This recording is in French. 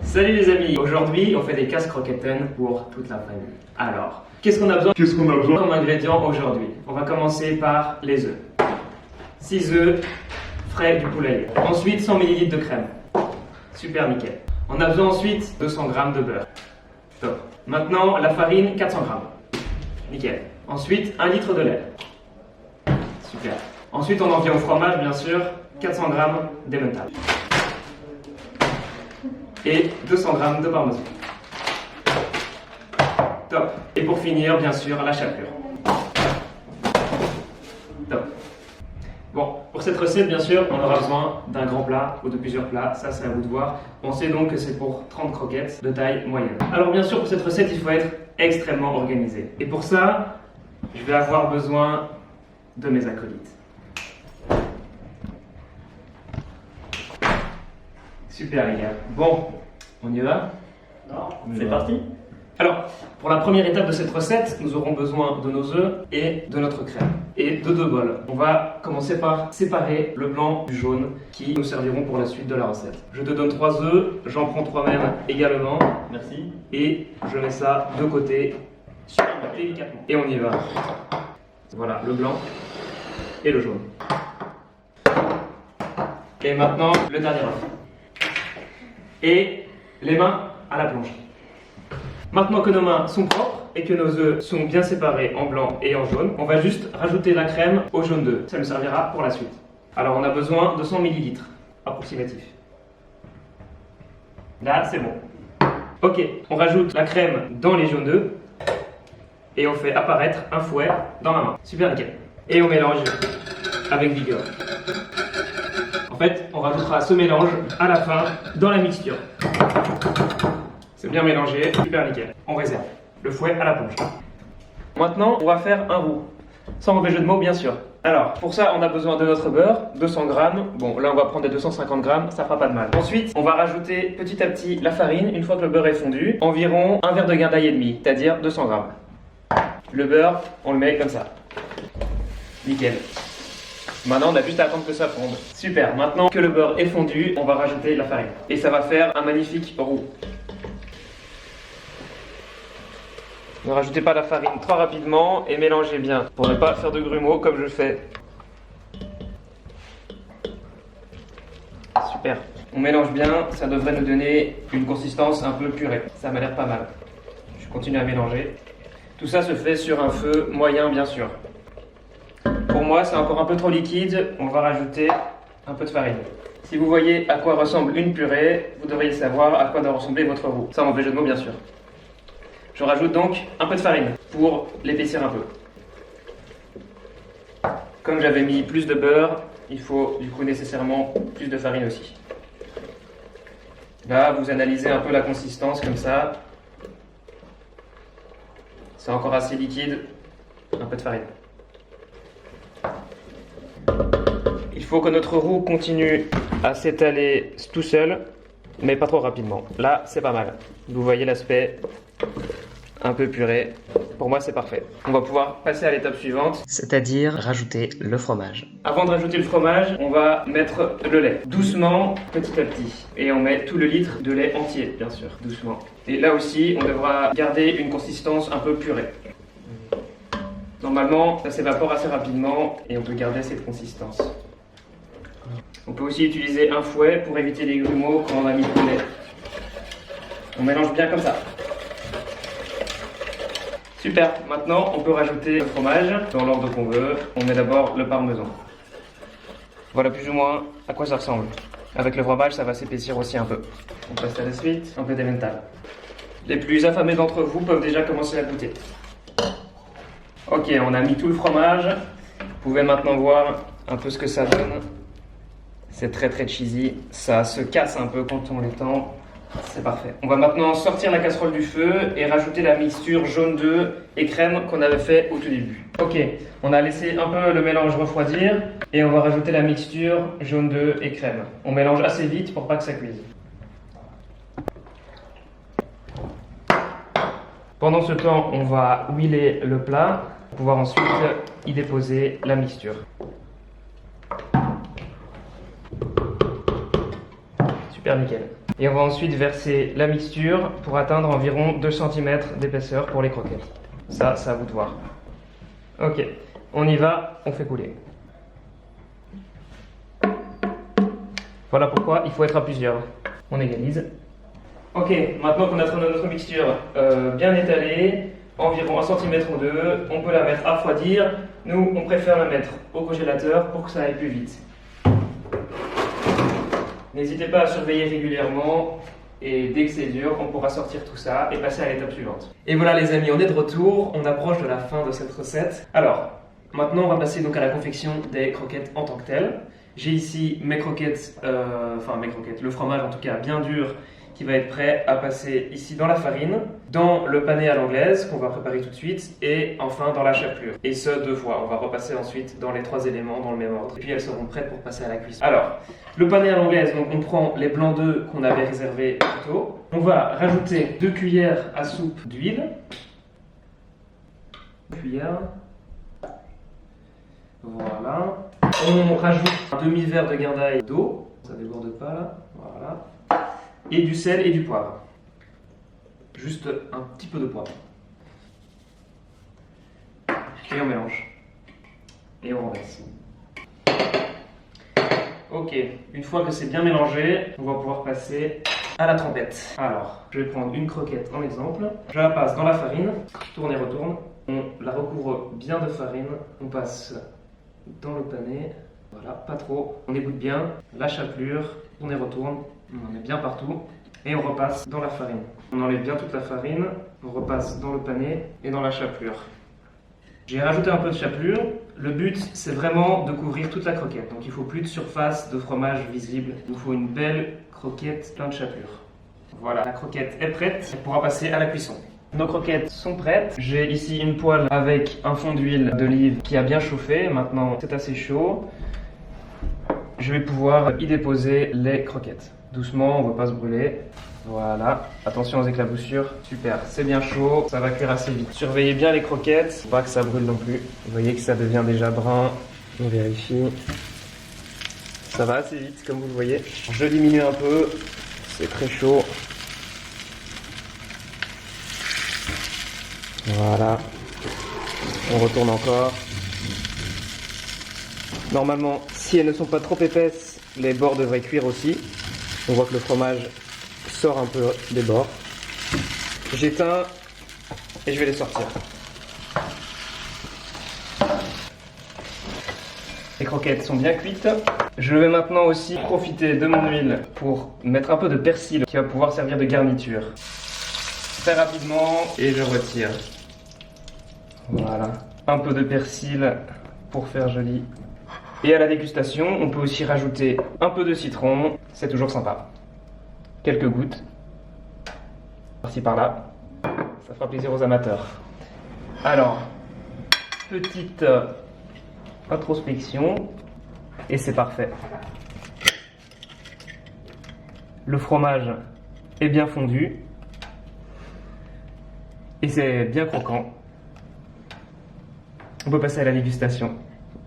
Salut les amis, aujourd'hui on fait des casse-croquetten pour toute la famille. Alors, qu'est-ce qu'on a besoin comme ingrédients aujourd'hui? On va commencer par les œufs. 6 œufs frais du poulailler. Ensuite 100 ml de crème. Super nickel. On a besoin ensuite 200 g de beurre. Top. Maintenant la farine 400 g. Nickel. Ensuite 1 litre de lait. Super. Ensuite on en vient au fromage bien sûr, 400 g d'emmental. Et 200 g de parmesan. Top. Et pour finir, bien sûr, la chapelure. Top. Bon, pour cette recette, bien sûr, on aura besoin d'un grand plat ou de plusieurs plats. Ça, c'est à vous de voir. On sait donc que c'est pour 30 croquettes de taille moyenne. Alors, bien sûr, pour cette recette, il faut être extrêmement organisé. Et pour ça, je vais avoir besoin de mes acolytes. Super les gars. Bon, on y va? Non, c'est parti. Alors, pour la première étape de cette recette, nous aurons besoin de nos œufs et de notre crème. Et de 2 bols. On va commencer par séparer le blanc du jaune qui nous serviront pour la suite de la recette. Je te donne 3 œufs, j'en prends 3 même également. Merci. Et je mets ça de côté, super délicatement. Et on y va. Voilà, le blanc et le jaune. Et maintenant, le dernier œuf. Et les mains à la planche. Maintenant que nos mains sont propres et que nos œufs sont bien séparés en blanc et en jaune, on va juste rajouter la crème au jaune d'œuf. Ça nous servira pour la suite. Alors on a besoin de 100 ml approximatif. Là c'est bon. Ok, on rajoute la crème dans les jaunes d'œufs et on fait apparaître un fouet dans la main. Super nickel. Et on mélange avec vigueur. En fait, on rajoutera ce mélange à la fin dans la mixture. C'est bien mélangé, super nickel. On réserve le fouet à la planche. Maintenant, on va faire un roux. Sans mauvais jeu de mots, bien sûr. Alors, pour ça, on a besoin de notre beurre, 200 g. Bon, là, on va prendre des 250 g, ça fera pas de mal. Ensuite, on va rajouter petit à petit la farine, une fois que le beurre est fondu, environ un verre de grain d'ail et demi, c'est-à-dire 200 g. Le beurre, on le met comme ça. Nickel. Maintenant, on a juste à attendre que ça fonde. Super, maintenant que le beurre est fondu, on va rajouter la farine. Et ça va faire un magnifique roux. Ne rajoutez pas la farine trop rapidement et mélangez bien pour ne pas faire de grumeaux comme je fais. Super. On mélange bien, ça devrait nous donner une consistance un peu purée. Ça m'a l'air pas mal. Je continue à mélanger. Tout ça se fait sur un feu moyen bien sûr. Pour moi, c'est encore un peu trop liquide, on va rajouter un peu de farine. Si vous voyez à quoi ressemble une purée, vous devriez savoir à quoi doit ressembler votre roux. Sans mauvais jeu de mots bien sûr. Je rajoute donc un peu de farine pour l'épaissir un peu. Comme j'avais mis plus de beurre, il faut du coup nécessairement plus de farine aussi. Là, vous analysez un peu la consistance comme ça. C'est encore assez liquide, un peu de farine. Il faut que notre roux continue à s'étaler tout seul, mais pas trop rapidement. Là, c'est pas mal. Vous voyez l'aspect un peu puré. Pour moi, c'est parfait. On va pouvoir passer à l'étape suivante, c'est-à-dire rajouter le fromage. Avant de rajouter le fromage, on va mettre le lait. Doucement, petit à petit. Et on met tout le litre de lait entier, bien sûr, doucement. Et là aussi, on devra garder une consistance un peu purée. Normalement, ça s'évapore assez rapidement et on peut garder cette consistance. On peut aussi utiliser un fouet pour éviter les grumeaux quand on a mis le lait. On mélange bien comme ça. Super, maintenant on peut rajouter le fromage dans l'ordre qu'on veut. On met d'abord le parmesan. Voilà plus ou moins à quoi ça ressemble. Avec le fromage, ça va s'épaissir aussi un peu. On passe à la suite, un peu d'emmental. Les plus affamés d'entre vous peuvent déjà commencer à goûter. Ok, on a mis tout le fromage. Vous pouvez maintenant voir un peu ce que ça donne. C'est très très cheesy. Ça se casse un peu quand on l'étend. C'est parfait. On va maintenant sortir la casserole du feu et rajouter la mixture jaune d'œuf et crème qu'on avait fait au tout début. Ok, on a laissé un peu le mélange refroidir et on va rajouter la mixture jaune d'œuf et crème. On mélange assez vite pour pas que ça cuise. Pendant ce temps, on va huiler le plat pour pouvoir ensuite y déposer la mixture. Super nickel. Et on va ensuite verser la mixture pour atteindre environ 2 cm d'épaisseur pour les croquettes. Ça, c'est à vous de voir. Ok, on y va, on fait couler. Voilà pourquoi il faut être à plusieurs. On égalise. Ok, maintenant qu'on a notre mixture bien étalée, environ 1 cm ou 2, on peut la mettre à refroidir. Nous, on préfère la mettre au congélateur pour que ça aille plus vite. N'hésitez pas à surveiller régulièrement et dès que c'est dur, on pourra sortir tout ça et passer à l'étape suivante. Et voilà les amis, on est de retour, on approche de la fin de cette recette. Alors, maintenant on va passer donc à la confection des croquettes en tant que telles. J'ai ici mes croquettes, le fromage en tout cas bien dur qui va être prêt à passer ici dans la farine, dans le pané à l'anglaise qu'on va préparer tout de suite et enfin dans la chapelure. Et ce 2 fois, on va repasser ensuite dans les 3 éléments dans le même ordre et puis elles seront prêtes pour passer à la cuisson. Alors, le pané à l'anglaise, donc on prend les blancs d'œufs qu'on avait réservés plus tôt. On va rajouter 2 cuillères à soupe d'huile. 2 cuillères. Voilà. On rajoute un demi-verre de guindaille d'eau. Ça déborde pas là. Voilà. Et du sel et du poivre. Juste un petit peu de poivre. Et on mélange. Et on renverse. Ok, une fois que c'est bien mélangé, on va pouvoir passer à la trempette. Alors, je vais prendre une croquette en exemple. Je la passe dans la farine, tourne et retourne. On la recouvre bien de farine. On passe dans le pané. Voilà, pas trop. On égoutte bien la chapelure, tourne et retourne. On en met bien partout. Et on repasse dans la farine. On enlève bien toute la farine. On repasse dans le pané et dans la chapelure. J'ai rajouté un peu de chapelure. Le but, c'est vraiment de couvrir toute la croquette. Donc il ne faut plus de surface de fromage visible. Il nous faut une belle croquette pleine de chapelure. Voilà, la croquette est prête. Elle pourra passer à la cuisson. Nos croquettes sont prêtes. J'ai ici une poêle avec un fond d'huile d'olive qui a bien chauffé. Maintenant, c'est assez chaud. Je vais pouvoir y déposer les croquettes. Doucement, on ne va pas se brûler. Voilà, attention aux éclaboussures. Super, c'est bien chaud, ça va cuire assez vite. Surveillez bien les croquettes, pas que ça brûle non plus. Vous voyez que ça devient déjà brun. On vérifie. Ça va assez vite, comme vous le voyez. Je diminue un peu, c'est très chaud. Voilà, on retourne encore. Normalement, si elles ne sont pas trop épaisses, les bords devraient cuire aussi. On voit que le fromage sort un peu des bords. J'éteins et je vais les sortir. Les croquettes sont bien cuites. Je vais maintenant aussi profiter de mon huile pour mettre un peu de persil qui va pouvoir servir de garniture. Très rapidement et je retire. Voilà. Un peu de persil pour faire joli. Et à la dégustation, on peut aussi rajouter un peu de citron. C'est toujours sympa. Quelques gouttes. Par-ci par-là. Ça fera plaisir aux amateurs. Alors, petite introspection. Et c'est parfait. Le fromage est bien fondu. Et c'est bien croquant. On peut passer à la dégustation.